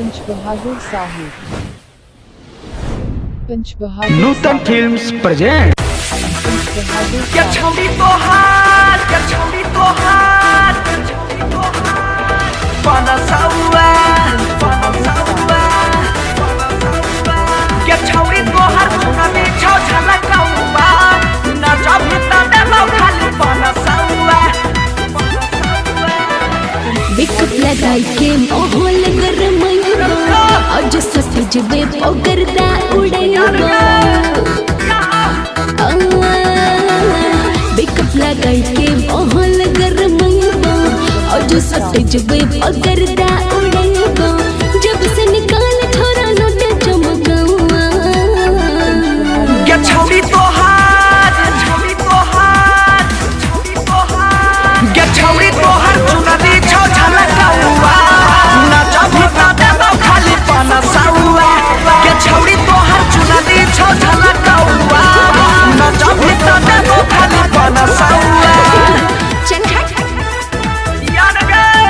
पंच बहादुर साहू। पंच बहादुर नूतन films present. पंच बहादुर क्या छौड़ी तोहार, क्या छौड़ी तोहार, क्या छौड़ी तोहार, बनसौआ, बनसौआ, बनसौआ। क्या छौड़ी तोहार चुनरी छौ झलकौआ, नचा भीतर देलौ खाली बनसौआ, बनसौआ। मेकअप लगाई के माहौल गरमैबा, आज सफेद वे पगरदा उड़ैबा। मेकअप लगाई के माहौल गरमैबा, आज सफेद वे पगरदा उड़ैबा। जब से निकाल छोरा नोट चमकौआ। क्या छौड़ी तोहार, छौड़ी तोहार, छौड़ी तोहार। क्या छौड़ी तोहार चुनरी छौ झलकौआ, नचा भीतर देलौ खाली बनसौआ। क्या छौड़ी तोहार चुनरी छौ झलकौआ, नचा भीतर देलौ खाली बनसौआ। चल हट, याद गए,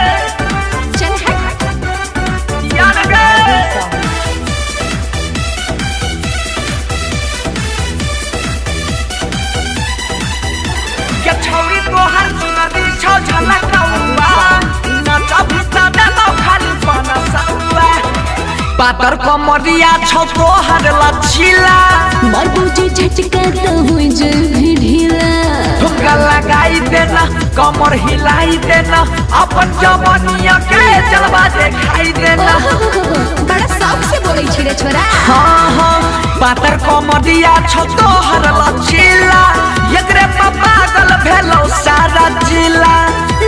चल हट। याद गए। क्या छौड़ी तोहार चुनरी छौ झलकौआ, नचा भीतर देलौ खाली बनसौआ। पातर कमरिया छौ तोहर लचीला, मरबूजी झटका तो हो जल ढीला। ठुमका लगाई देना, कमर हिलाई देना, अपन जवानिया के जलवा दिखाई देना। बड़ा शौक से बोलै छी रे छोरा। हाँ हाँ, पातर कमरिया छौ तोहर लचीला, एकरे पर पागल भेलौ सारा जिला।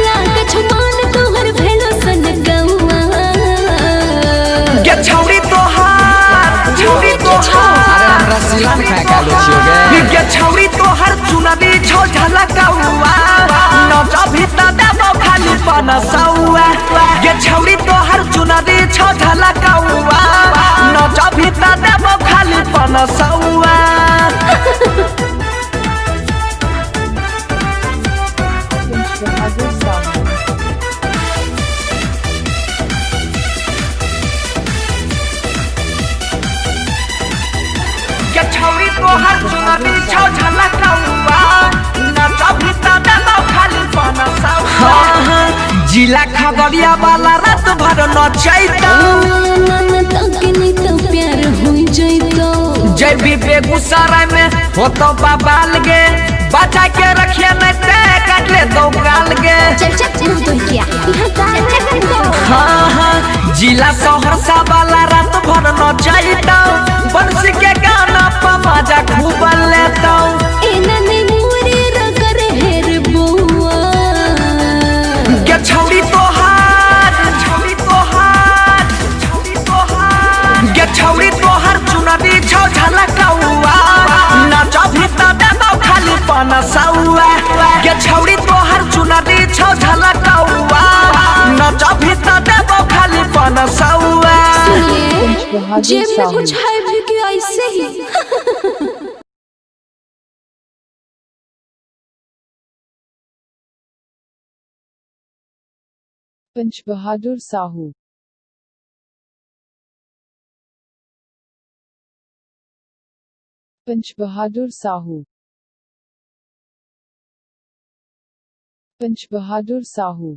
लाग छमान तोहर भेलो सन गौआ। के छौड़ी तोहार, छौड़ी तोहार, के छौड़ी तोहार चुनरी छौ झलकौआ, नचा भीतर देबौ खाली बनसौआ। के छौड़ी तोहार चुनरी छौ झलकौआ, नचा भीतर देबौ खाली बनसौआ। पंच बहादुर साहू। के छौड़ी तोहार चुनरी छौ झलकौआ, नचा भीतर देबौ खाली बनसौआ। जिला खगड़िया वाला रात भर नचैतौ, तक नहीं तो प्यार हो जैतो। जय भी बेगूसराय में होतो बबाल गे, बचा के रखिए नहीं ते काट ले दो गाल गे। चल चल मुंह धो किया यहाँ गाल कर दो। हाँ हाँ, जिला सहरसा वाला रात भर नचैतौ, बंसी के गाना पर मजा खूब लेतौ। एना ने मोरे रगर हेर बुआ। के छौड़ी तोहार, छौड़ी तोहार, छौड़ी तोहार। के छौड़ी तोहार चुनरी छौ झलकौआ, नचा भीतर देबौ खाली बनसौआ। के छौड़ी तोहार चुनरी छौ झलकौआ, नचा भीतर देबौ खाली बनसौआ। पंच बहादुर जेब में साहू। कुछ है भी कि ऐसे ही। पंच बहादुर साहू। पंच बहादुर साहू। पंच बहादुर साहू।